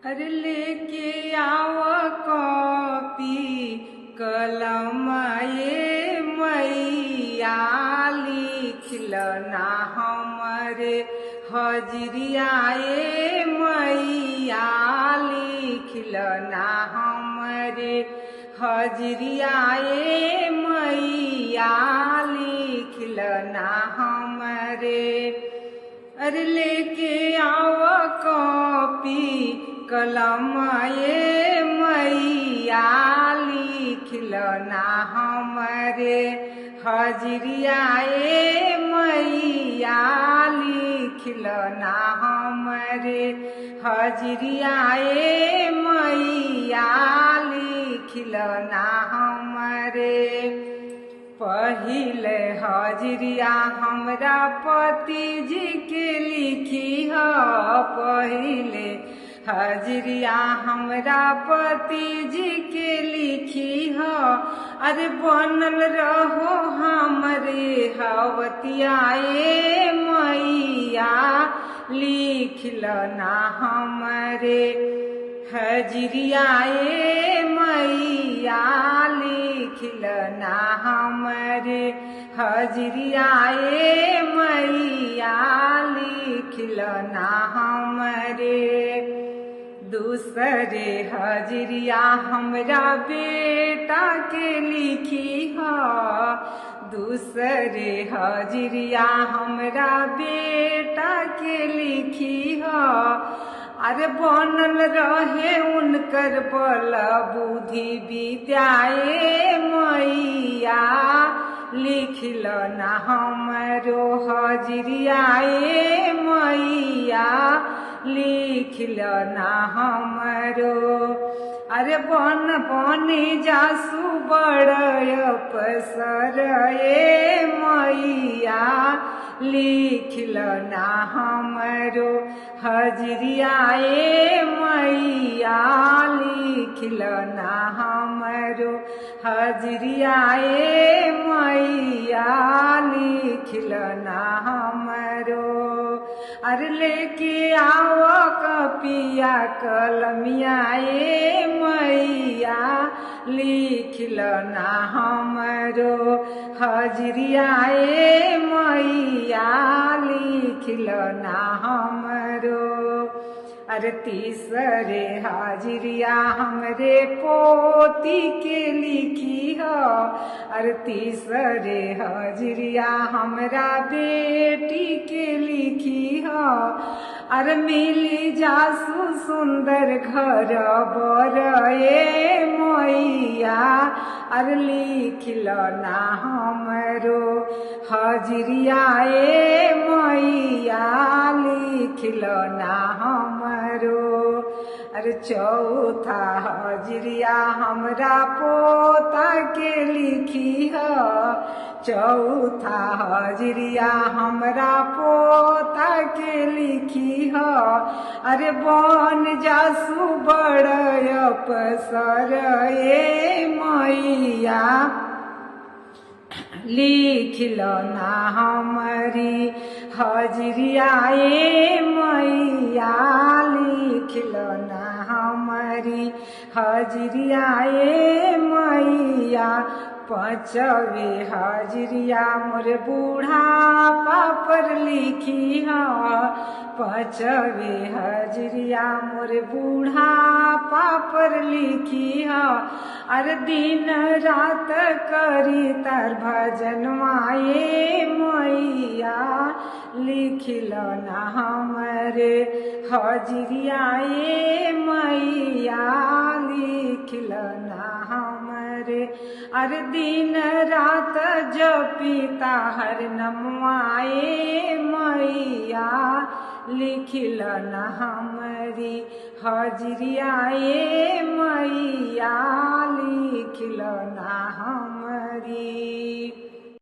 अरे लेके आव कॉपी कलम ये मैया लिखल ना हमरे हजरिया ये मैया लिखल ना हमरे हजरिया ये मैया लिखल ना हमरे। अरे लेके आव कॉपी कलम ये मैया लिखल ना हमरे हजरिया ये मैया लिखल ना हमरे हजरिया ये मैया लिखल ना हमरे। पहिले हजरिया हमरा पति जी के लिखी ह पहिले हजरिया हमरा पति जी के लिखी ह। अरे बनल रहो हमरे हवतिया ये मैया लिखल ना हमरे हजरिया ये मैया लिखल ना हमरे हजरिया ये मैया लिखल ना हमरे। दूसरे हजरिया हमरा बेटा के लिखी ह दूसरे हजरिया हमरा बेटा के लिखी ह। अरे बनल रहे उनकर बल बुद्धि विद्या ये मैया लिखल ना हमरो हजरिया ये मैया लिखल ना हमरो। अरे बने जासु बड़ पसर ये मैया लिखल ना हमरो हजरिया ये मैया लिखल ना हमरो हजरिया ये मैया लिखल ना हमरो। अरे लेके आव कपिया कलमिया ये मैया लिखल ना हमरो हजरिया ये मैया लिखल ना हमरो। अरे तीसरे हाजिरिया हमरे पोती के लिखी ह अरे तीसरे हाजिरिया हमरा बेटी के लिखी ह। अरे मिली जासु सुंदर घर बर ये मैया अरे लिखल ना हमरो हजरिया ये मैया लिखल ना हमरो। अरे चौथा हजरिया हमरा पोता के लिखी ह चौथा हजरिया हमरा पोता के लिखी ह। अरे बन जासु बड़ पसर ये मैया लिखल ना हमरी हजरिया ये मैया लिखल ना हमरी हजरिया ये मैया। पांचवे हजरिया मोर बूढ़ा पापर लिखी ह पांचवे हजरिया मोर बूढ़ा पापर लिखी ह। अरे दिन रात करी तार भजनवा ये मैया लिखल ना हमरे हजरिया ये मैया लिखल ना हमरे। अरे दिन रात जपिता हर नमवा ये मैया लिखल ना हमरी हजरिया ये मैया लिखल ना हमरी।